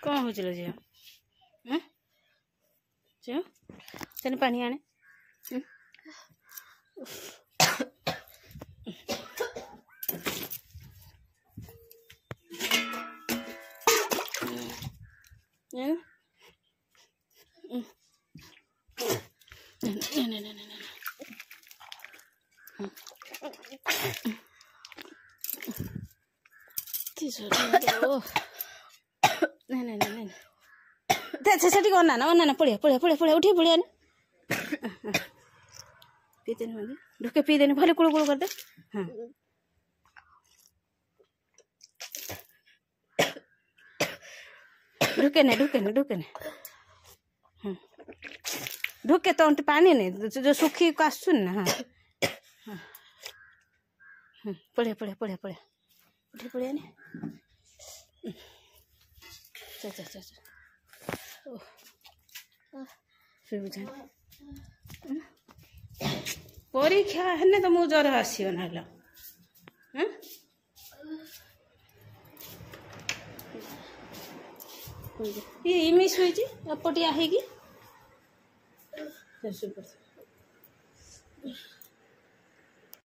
कौन हो चलो झील झील चल पानी आने सेठी अना पड़िया पड़िया पड़िया पड़िया उठी पड़िया पीते ढुके पी देने भले कुड़ कुड़ कर दे हाँ ढुके ने ढुके तो पानी नहीं जो सुखी को आसुन ना हाँ पड़िया पड़िया पड़िया पड़िया उठी पड़िया ने चा चा चा परीक्षा है तो मुझे ज्वर आसो ना ये इमिस हुई अपटिया है कि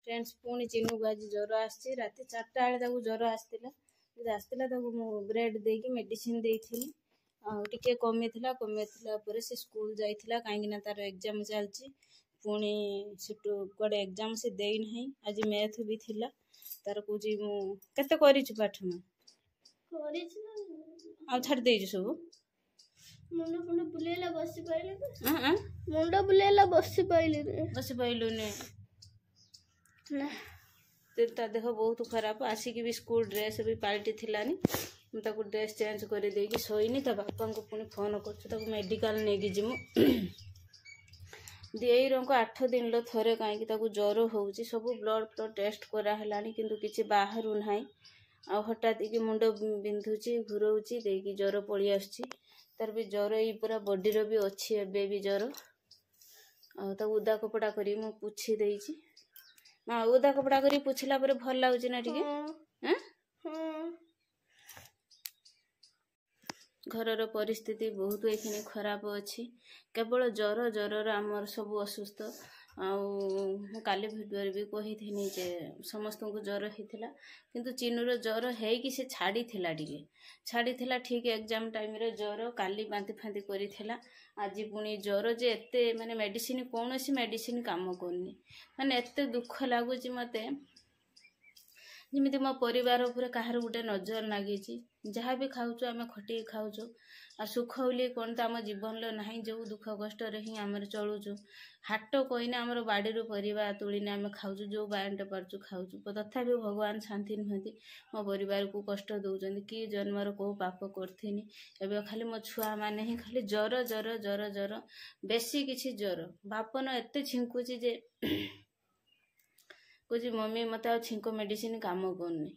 फ्रेंड्स पुणी चिन्नू को आज ज्वर आसी रात 4टा बेले ज्वर आसला ब्रेड देकी मेडिसिन देइथिली टिके कमी पर से स्कूल जाइथिला कहीं तार एग्जाम चलची पुणी सेटू कड़े एग्जाम से देई नहीं आज मैथ भी थिला तार को जी मु केते करिछु पाठ में आ छाड़ देइछु सब मुंड बुलेला बसी पाइले हां मुंड बुलेला बसी पाइलु ने ना ता देह बहुत खराब आसिक भी स्कूल ड्रेस भी पाल्टी थिलानी मुझे ड्रेस चेंज कर देगी शोनी ता बापा को पुणी फोन कर मेडिकल नहीं जिमु देईर को 8 दिन थरे कहीं ज्वर हो सब ब्लड टेस्ट करानी किंतु किसी बाहर ना आ हठात कि मुंड बिंधुची घुरोची देकी ज्वर पड़ी आसुची तार भी ज्वर ये पूरा बॉडी रो भी अच्छी एबे भी ज्वर आ उदा कपड़ा करी मु पुछी देइची माँ उदा कपड़ा करी पुछला पर भल लगुच ना टिके घरर परिस्थिति बहुत ये खराब अच्छी केवल ज्वर ज्वर आमर सब असुस्थ आली भिडियो भी कही जे समस्त को ज्वर होता किंतु चिन्नूर ज्वर है कि से छाड़ी ठीक एग्जाम टाइम रे ज्वर काली बांति फांति करिथिला आज पुणी ज्वर जे एते माने मेडिसिन कौन सी मेडिसिन काम करनी माने एते दुख लगुच मते जमी मो परिवार उपरे कहार गोटे नजर लगी जहाँ भी खाऊँ आम खटी खाऊँ आ सुख बोली कौन तो आम जीवन ना जो दुख कष्ट ही आम चलुचु हाट कहना आम बाड़ी परिवा तोड़ने आम खाऊँ जो बांटे पार्चु खाऊँ तथापि भगवान शांति नुहति मो परिवार को कष्ट दौरान कि जन्मर कौ पाप करथिनी एवं खाली मो छुआ मैंने ही खाली ज्वर ज्वर ज्वर ज्वर बेसी किसी ज्वर बापन एत छिंकुची जे कह मम्मी मत आ छिंक मेडिसिन काम करनी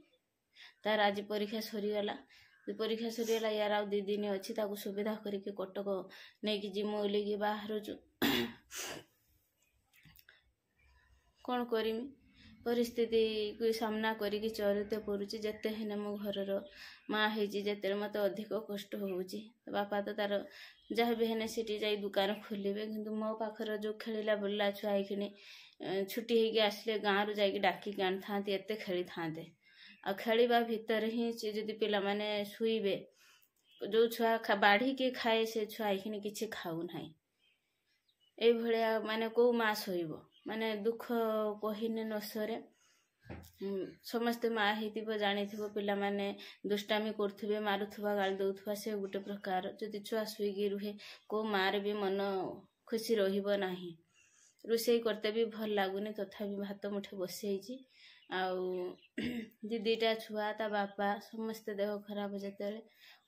तार आज परीक्षा सरीगला यार आ 2 दिन अच्छी सुविधा करके कटक नहीं कि जिमु ओलिकी बाहर कौन करमी परिस्थिति को सामना करिकी चलते पड़ुची जेते हेने मो घरर माँ होते मत अधिक कष्ट होउची बापा तो तार जहाँ भी हेने सीटी जाई दुकान खोलिबे किंतु मो पाखर जो खेलिला बुल्ला छुआ आइकिनी छुट्टी होगी आसले गाँव रू जाइए डाकिक आनी था एत खेली था आ खेलिबा भितर ही जदि पिला माने शुइबे जो छुआ बाढ़ी के खाए से छुआ आइकिनी किछि खाऊ नाही ए भलिया माने को माँ शोइब माने दुख कहिने न सरे समस्ते माँ होइतिबो जानिथिबो पिला माने दुष्टामी करथुबे मारुथुबा गाल दउथुबा से गोटे प्रकार जदि छुआ शुइगी रुहे को मार भी मन खुशी रहिबो नाही रोषे करते भी भल लगुनि तथापि भात मुठे बसई दीटा छुआ ता बापा समस्ते देह खराब जिते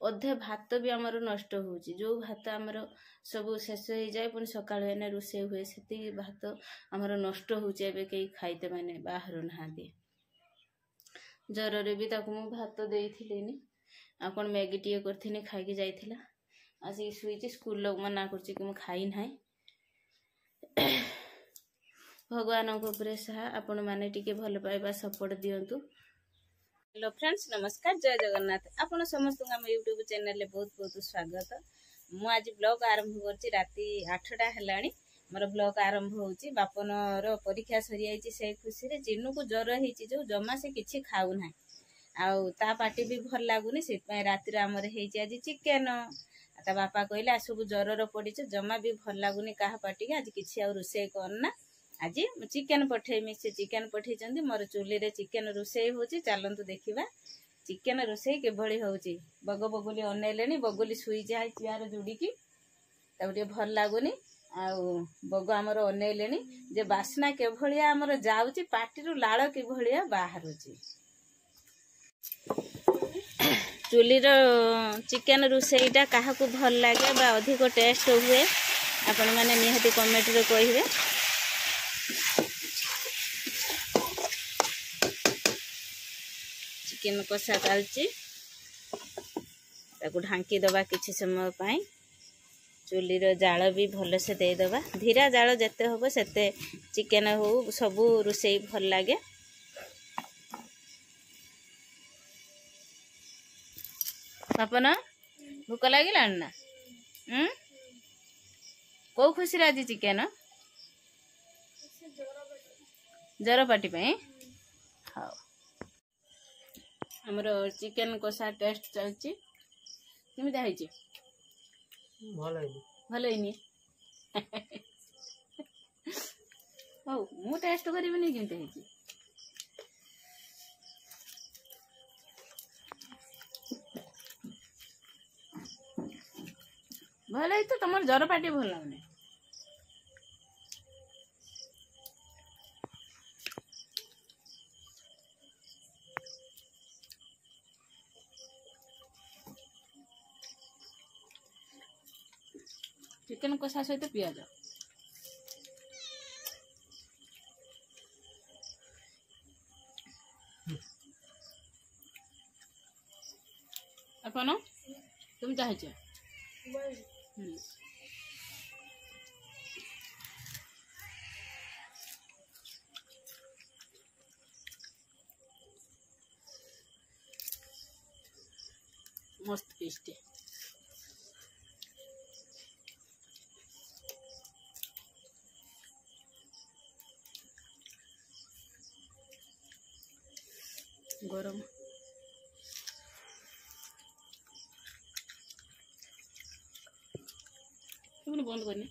अधे भात भी आमर नष्ट हो जो भात आमर सब शेष हो जाए पुणी सका रोषे हुए से भात आमर नष्ट होचे कई खाइते माने बाहर ना ज्वर भी भात देनी आ कौन मैगी टे कर खाई जाइला आसिक शुई स्कूल लोग मना कर खाई ना भगवान को साहा आपण मैंने टिके भल पाइबा सपोर्ट दिंतु। हेलो फ्रेंड्स, नमस्कार, जय जगन्नाथ। आपण समस्त आम यूट्यूब चैनल बहुत बहुत स्वागत। मु आज ब्लॉग आरंभ करछि। राति 8टा हेलाणी मोर ब्लॉग आरंभ होछि। बापनर परीक्षा सरी आइछि से खुशी रे। जिन्नु को ज्वर हेछि जो जमा से किछि खाउ ना आउ ता पार्टी भी भल लागुनी से राति आमर हेछि आज चिकेन। ता बापा कहले सब ज्वर पड़ी जमा भी भल लागुनी कहा पार्टी आज किछि आ रोषे करना। आज चिकेन पठेमी से चिकेन पठे मोर चूली रे चिकेन रोषे होची। चलतु देखा चिकेन रोषे किभली होची। बग बगुली अनेले बगुली शुई जाए चियार जोड़िकी भल लगुनि बग आमर अनेले जे बास्ना किभलिया आमर जाउची पाटिरु लाळ किभलिया बाहरुची। चूली रो चिकेन रोषेईटा काहाकू भल लागे बा अधिक टेस्ट हुए आपण माने निहाती कमेंट रे कहिबे। चिकेन कषा चलची ढांकी दबा किछि समय पाई। चूली रो जाल भी भल से दे दबा। धीरा जाल जते होबो सेते चिकेन हो सबु रोषेई भल लागे। पापन भूक लागिला ना को खुशी रे आज चिकेन जर पाटी पाई। हाँ हमर चिकेन कषा टेस्ट चलची केमिता हैची भल हैनी हो मु टेस्ट करिबनी केमिता हैची। भल है तो तमर जर पाटी भल लागने। चिकेन कषा सहित पियाज अपन तुम चाहे मस्त टेस्टी। गरम बंद करनी।